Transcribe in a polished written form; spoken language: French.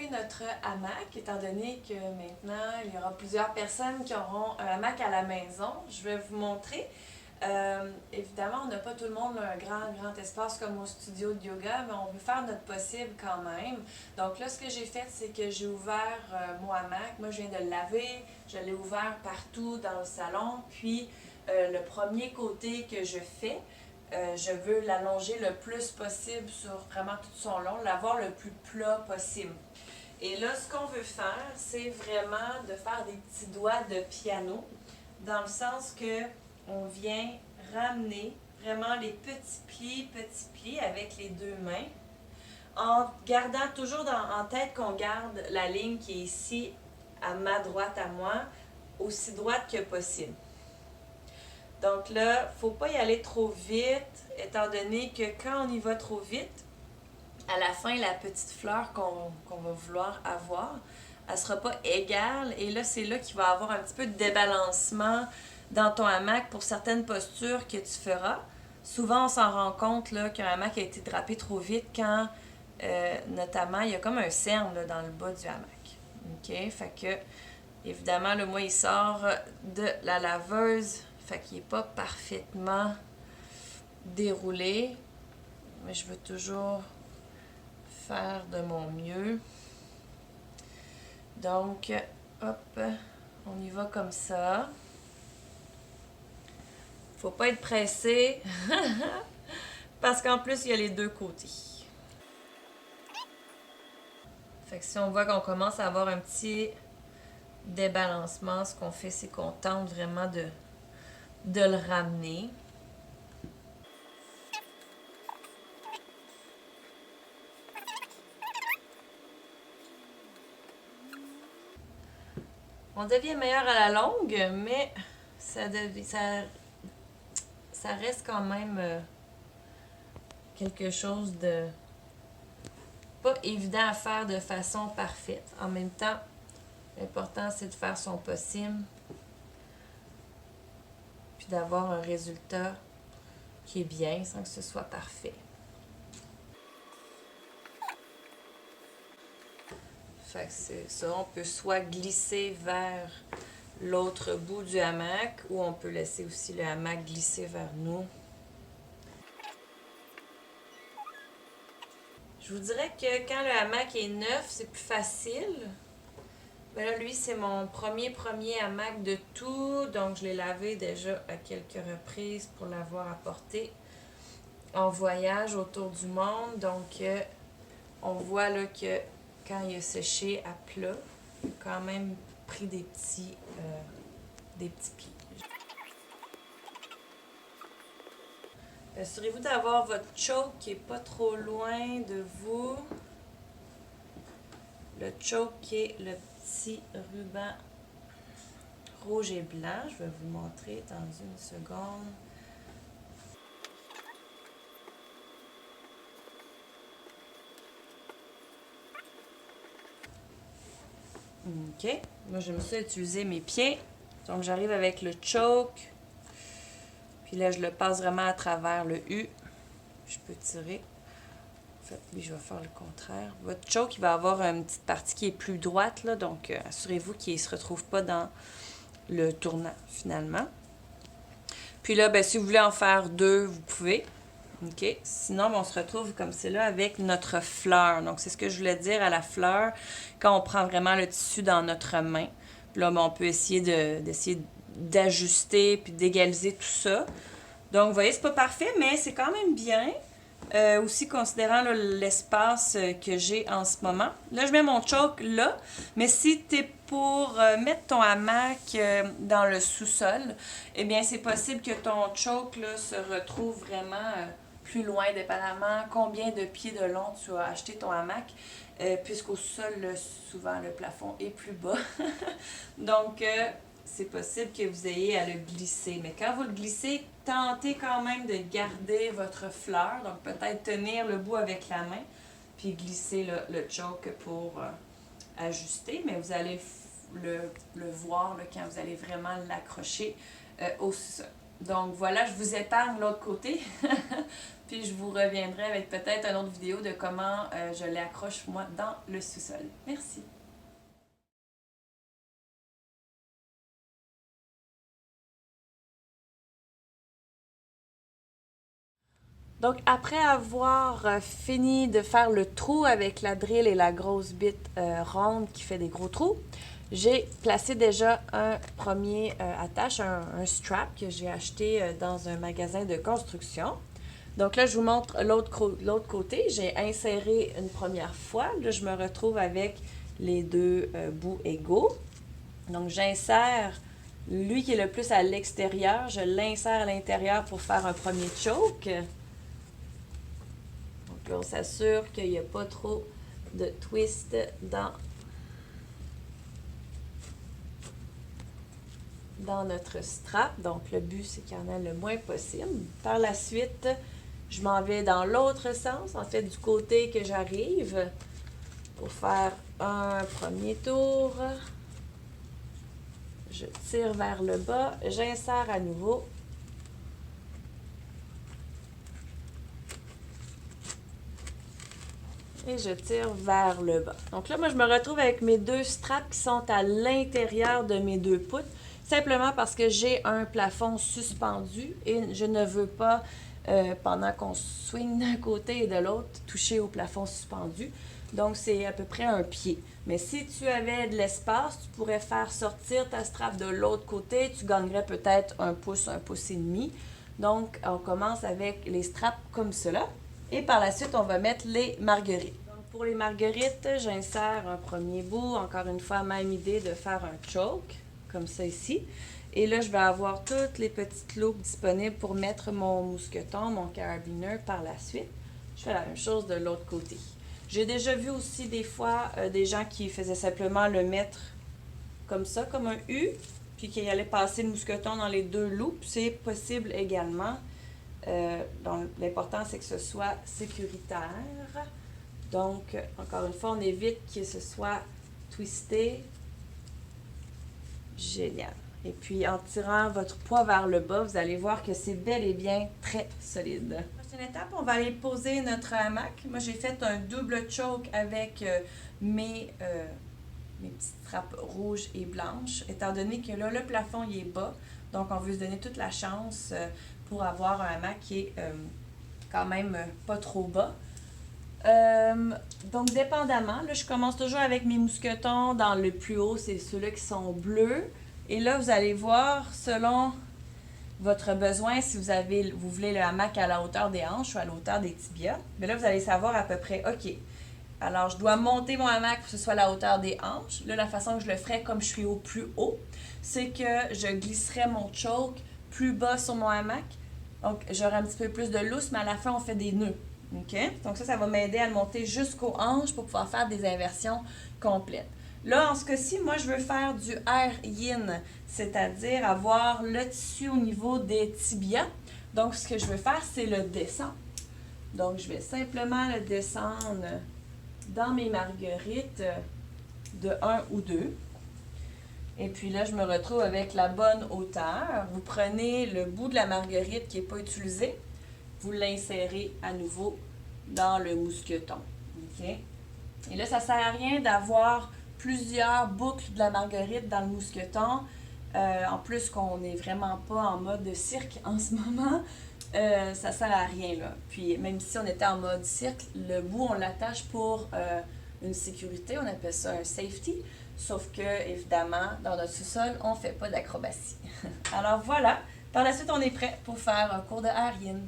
chauffer notre hamac, étant donné que maintenant, il y aura plusieurs personnes qui auront un hamac à la maison. Je vais vous montrer. Évidemment, on n'a pas tout le monde un grand espace comme au studio de yoga, mais on veut faire notre possible quand même. Donc là, ce que j'ai fait, c'est que j'ai ouvert mon hamac. Moi, je viens de le laver. Je l'ai ouvert partout dans le salon. Puis, le premier côté que je fais, je veux l'allonger le plus possible sur vraiment tout son long, l'avoir le plus plat possible. Et là, ce qu'on veut faire, c'est vraiment de faire des petits doigts de piano, dans le sens que on vient ramener vraiment les petits plis avec les deux mains, en gardant toujours en tête qu'on garde la ligne qui est ici, à ma droite à moi, aussi droite que possible. Donc là, il ne faut pas y aller trop vite, étant donné que quand on y va trop vite, à la fin, la petite fleur qu'on va vouloir avoir, elle ne sera pas égale. Et là, c'est là qu'il va y avoir un petit peu de débalancement dans ton hamac pour certaines postures que tu feras. Souvent, on s'en rend compte là, qu'un hamac a été drapé trop vite quand, notamment, il y a comme un cerne là, dans le bas du hamac. OK? Fait que, évidemment, le moi, il sort de la laveuse. Fait qu'il n'est pas parfaitement déroulé. Mais je veux toujours faire de mon mieux. Donc, hop, on y va comme ça. Faut pas être pressé. Parce qu'en plus, il y a les deux côtés. Fait que si on voit qu'on commence à avoir un petit débalancement, ce qu'on fait, c'est qu'on tente vraiment de le ramener. On devient meilleur à la longue, mais ça reste quand même quelque chose de pas évident à faire de façon parfaite. En même temps, l'important, c'est de faire son possible, puis d'avoir un résultat qui est bien sans que ce soit parfait. Fait que c'est ça, on peut soit glisser vers l'autre bout du hamac ou on peut laisser aussi le hamac glisser vers nous. Je vous dirais que quand le hamac est neuf, c'est plus facile. Mais là, lui, c'est mon premier hamac de tout. Donc, je l'ai lavé déjà à quelques reprises pour l'avoir apporté en voyage autour du monde. Donc, on voit là que quand il a séché à plat, il a quand même pris des petits plis. Assurez-vous d'avoir votre choke qui n'est pas trop loin de vous. Le choke qui est le petit ruban rouge et blanc. Je vais vous montrer dans une seconde. OK. Moi, j'aime ça utiliser mes pieds. Donc, j'arrive avec le choke. Puis là, je le passe vraiment à travers le U. Je peux tirer. En fait, lui, je vais faire le contraire. Votre choke, il va avoir une petite partie qui est plus droite, là. Donc, assurez-vous qu'il ne se retrouve pas dans le tournant, finalement. Puis là, ben, si vous voulez en faire deux, vous pouvez. OK? Sinon, ben, on se retrouve comme c'est là avec notre fleur. Donc, c'est ce que je voulais dire à la fleur. Quand on prend vraiment le tissu dans notre main, puis là, ben, on peut essayer d'ajuster puis d'égaliser tout ça. Donc, vous voyez, c'est pas parfait, mais c'est quand même bien. Aussi considérant l'espace que j'ai en ce moment. Là, je mets mon choke là, mais si tu es pour mettre ton hamac dans le sous-sol, eh bien, c'est possible que ton choke là, se retrouve vraiment plus loin, dépendamment combien de pieds de long tu as acheté ton hamac, puisqu'au sol, là, souvent, le plafond est plus bas. Donc, c'est possible que vous ayez à le glisser. Mais quand vous le glissez, tentez quand même de garder votre fleur. Donc, peut-être tenir le bout avec la main, puis glisser le choke pour ajuster. Mais vous allez le voir là, quand vous allez vraiment l'accrocher au sol. Donc voilà, je vous épargne l'autre côté. Puis je vous reviendrai avec peut-être une autre vidéo de comment je l'accroche moi dans le sous-sol. Merci. Donc après avoir fini de faire le trou avec la drille et la grosse bite ronde qui fait des gros trous, j'ai placé déjà un premier attache, un strap que j'ai acheté dans un magasin de construction. Donc là, je vous montre l'autre côté. J'ai inséré une première fois. Là, je me retrouve avec les deux bouts égaux. Donc j'insère lui qui est le plus à l'extérieur. Je l'insère à l'intérieur pour faire un premier choke. Donc là, on s'assure qu'il n'y a pas trop de twist dans notre strap. Donc le but, c'est qu'il y en a le moins possible. Par la suite, je m'en vais dans l'autre sens, en fait du côté que j'arrive, pour faire un premier tour. Je tire vers le bas, j'insère à nouveau. Et je tire vers le bas. Donc là, moi, je me retrouve avec mes deux straps qui sont à l'intérieur de mes deux poutres, simplement parce que j'ai un plafond suspendu et je ne veux pas, pendant qu'on swing d'un côté et de l'autre, toucher au plafond suspendu. Donc, c'est à peu près un pied. Mais si tu avais de l'espace, tu pourrais faire sortir ta strap de l'autre côté. Tu gagnerais peut-être un pouce et demi. Donc, on commence avec les straps comme cela. Et par la suite, on va mettre les marguerites. Donc, pour les marguerites, j'insère un premier bout. Encore une fois, même idée de faire un choke, comme ça ici. Et là, je vais avoir toutes les petites loupes disponibles pour mettre mon mousqueton, mon carabiner par la suite. Je fais la même chose de l'autre côté. J'ai déjà vu aussi des fois des gens qui faisaient simplement le mettre comme ça, comme un U, puis qui allaient passer le mousqueton dans les deux loupes. C'est possible également. Donc, l'important, c'est que ce soit sécuritaire. Donc, encore une fois, on évite que ce soit twisté. Génial. Et puis, en tirant votre poids vers le bas, vous allez voir que c'est bel et bien très solide. Prochaine étape, on va aller poser notre hamac. Moi, j'ai fait un double choke avec mes petites straps rouges et blanches, étant donné que là, le plafond, il est bas. Donc, on veut se donner toute la chance pour avoir un hamac qui est quand même pas trop bas. Donc, dépendamment, là, je commence toujours avec mes mousquetons dans le plus haut, c'est ceux-là qui sont bleus. Et là, vous allez voir, selon votre besoin, si vous voulez le hamac à la hauteur des hanches ou à la hauteur des tibias, mais là, vous allez savoir à peu près, OK, alors je dois monter mon hamac pour que ce soit à la hauteur des hanches. Là, la façon que je le ferai, comme je suis au plus haut, c'est que je glisserai mon choke plus bas sur mon hamac. Donc, j'aurai un petit peu plus de lousse, mais à la fin, on fait des nœuds. OK? Donc ça va m'aider à le monter jusqu'aux hanches pour pouvoir faire des inversions complètes. Là, en ce cas-ci, moi, je veux faire du air yin, c'est-à-dire avoir le tissu au niveau des tibias. Donc, ce que je veux faire, c'est le descendre. Donc, je vais simplement le descendre dans mes marguerites de 1 ou 2. Et puis là, je me retrouve avec la bonne hauteur. Vous prenez le bout de la marguerite qui n'est pas utilisé, vous l'insérez à nouveau dans le mousqueton. Okay? Et là, ça ne sert à rien d'avoir plusieurs boucles de la marguerite dans le mousqueton. En plus qu'on n'est vraiment pas en mode cirque en ce moment, ça ne sert à rien. Là. Puis même si on était en mode cirque, le bout, on l'attache pour une sécurité, on appelle ça un safety. Sauf que, évidemment, dans notre sous-sol, on ne fait pas d'acrobatie. Alors voilà, par la suite, on est prêt pour faire un cours de air yin.